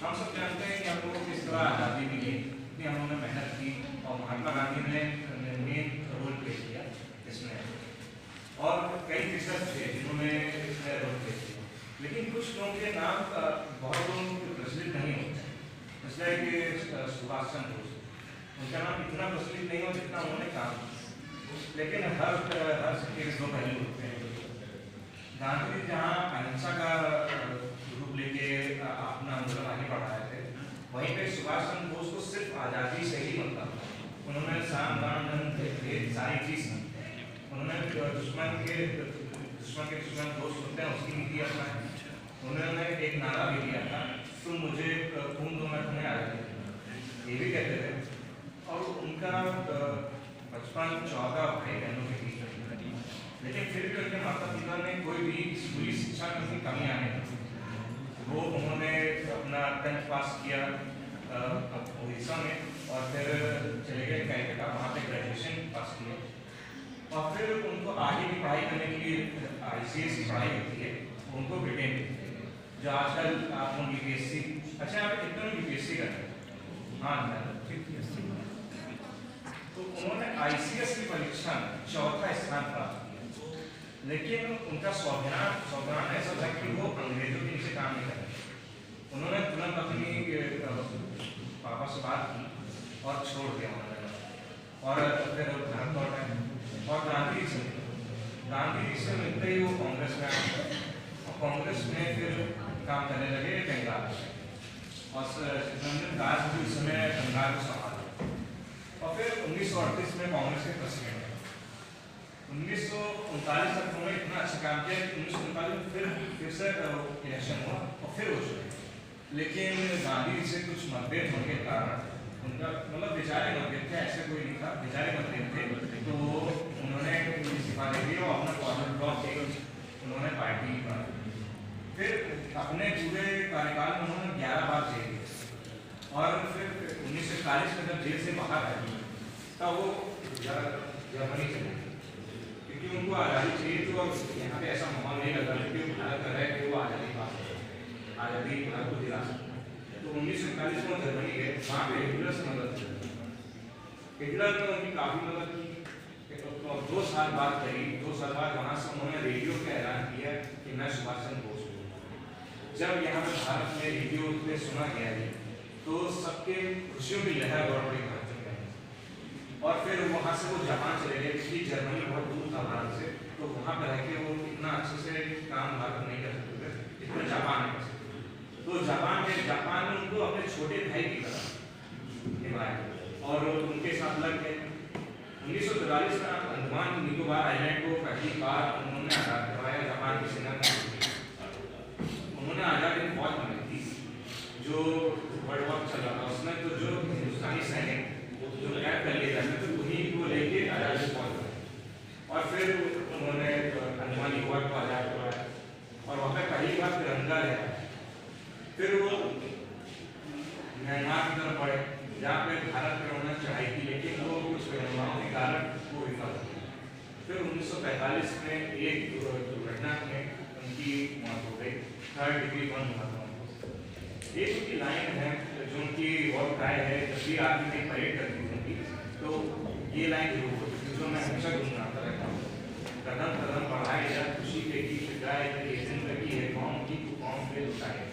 हम सब जानते हैं कि हम लोगों को किस तरह आज़ादी मिली, इतनी हम लोगों ने मेहनत की और महात्मा गांधी ने मेन रोल प्ले किया इसमें। और कई फिशर थे जिन्होंने इसमें रोल प्ले किया, लेकिन कुछ लोगों के नाम बहुत लोगों को प्रचलित नहीं होते, इसलिए कि सुभाष चंद्र बोस, उनका नाम इतना प्रचलित नहीं हो जितना उन्होंने काम किया। लेकिन हर सिक्के के दो पहलू होते हैं। गांधी जी जहाँ अहिंसा का रूप लेके अपना आंदोलन आगे बढ़ाए थे, वहीं पे सुभाष चंद्र बोस को सिर्फ आज़ादी से ही मतलब था। उन्होंने साम दाम दंड सारी चीज उन्होंने दुश्मन के दुश्मन दोस्त होते हैं उसकी नीति अपनाई। उन्होंने एक नारा भी दिया था, तुम मुझे खून दो मैं तुम्हें आज़ादी, ये भी कहते थे। और उनका बचपन 14 भाई बहनों के बीच, लेकिन फिर भी उनके माता पिता ने कोई भी स्कूली शिक्षा में उनकी कमी आने दी। वो उन्होंने अपना 10th पास किया उड़ीसा में और फिर चले गए कलकत्ता, वहाँ पे ग्रेजुएशन पास किया। और फिर उनको आगे की पढ़ाई करने के लिए ICS की पढ़ाई होती है, उनको ब्रिटेन में, जो आजकल आप लोग UPSC, अच्छा आप कितने लोग UPSC कर रहे हैं? हाँ, तो उन्होंने ICS की परीक्षा में 4था स्थान प्राप्त किया। लेकिन उनका स्वाभिमान ऐसा था कि वो अंग्रेजों के नीचे काम नहीं कर रहे। उन्होंने तुरंत अपनी पापा से बात की और छोड़ दिया उन्होंने, और फिर भारत लौट आए और गांधी जी से मिलते ही वो कांग्रेस में आए और कांग्रेस में फिर काम करने लगे बंगाल में, और चित्तरंजन दास भी उस समय बंगाल को संभाला। और फिर 1938 में कांग्रेस के प्रेसिडेंट, 1939 तक उन्होंने इतना अच्छा काम किया कि 1939 में फिर से इलेक्शन हुआ और फिर वो चुने। लेकिन गांधी से कुछ मतभेद होने के कारण उनका मतलब विचारी मतभेद थे, ऐसे कोई नहीं था, विचारी मतभेद थे, तो उन्होंने इस्तीफा दे दिया और अपना कॉर्नर ब्लॉक उन्होंने पार्टी बनाई। फिर अपने पूरे कार्यकाल में उन्होंने 11 बार जेल दिए और फिर 1941 में जब जेल से बाहर आए तब वो जर्मनी चले, क्योंकि उनको आज़ादी चाहिए थी और यहाँ पे ऐसा माहौल नहीं लगा कि भारत कर रहा है कि वो आज़ादी पास आज़ादी भारत को दिला सकते। तो 1941 में जर्मनी गए, वहाँ पे हिटलर से मदद की, हिटलर ने उनकी काफ़ी मदद की। और 2 साल बाद करीब 2 साल बाद वहाँ से उन्होंने रेडियो पे ऐलान किया कि मैं सुभाष चंद्र बोस हूँ। जब यहाँ पे भारत में रेडियो पे सुना गया है तो सबके खुशियों की लहर दौड़ पड़ी भारत में। और फिर वहाँ से वो जापान चले गए, क्योंकि जर्मनी बहुत दूर था भारत से, तो वहाँ पर रह के वो इतना अच्छे से काम भारत नहीं कर सकते थे जितना जापान में कर सकते। तो जापान में उनको अपने छोटे भाई की तरह निभाया और उनके साथ लग गए। 1943 में अंडमान निकोबार आइलैंड को पहली बार उन्होंने आज़ाद करवाया जापान की सेना में। उन्होंने आज़ादी की फौज बनाई थी, जो वर्ल्ड वॉर चल रहा था उसमें, तो जो हिंदुस्तानी सैनिक जो कैद कर लिए जाते थे उन्हीं को लेके आज़ादी फौज बनाई। और फिर उन्होंने अंडमान निकोबार को आज़ाद करवाया और वहाँ पर पहली बार तिरंगा लहराया। फिर वो म्यांमार की तरफ बढ़े, जहाँ पे भारत में उन्होंने चढ़ाई की, लेकिन वो कुछ घटनाओं के कारण वो विफल हो। फिर 1945 में एक दुर्घटना में उनकी मौत हो गई, 3rd डिग्री बर्न हुआ था उनको। एक उनकी लाइन है जो उनकी वॉर क्राई है, जब भी आर्मी की परेड करती थी उनकी, तो ये लाइन जरूर होती थी जो मैं हमेशा गुनगुनाता रहता हूँ, कदम कदम बढ़ाए जा खुशी के गीत गाए, जिंदगी है कौन की कौन पे लुटाए।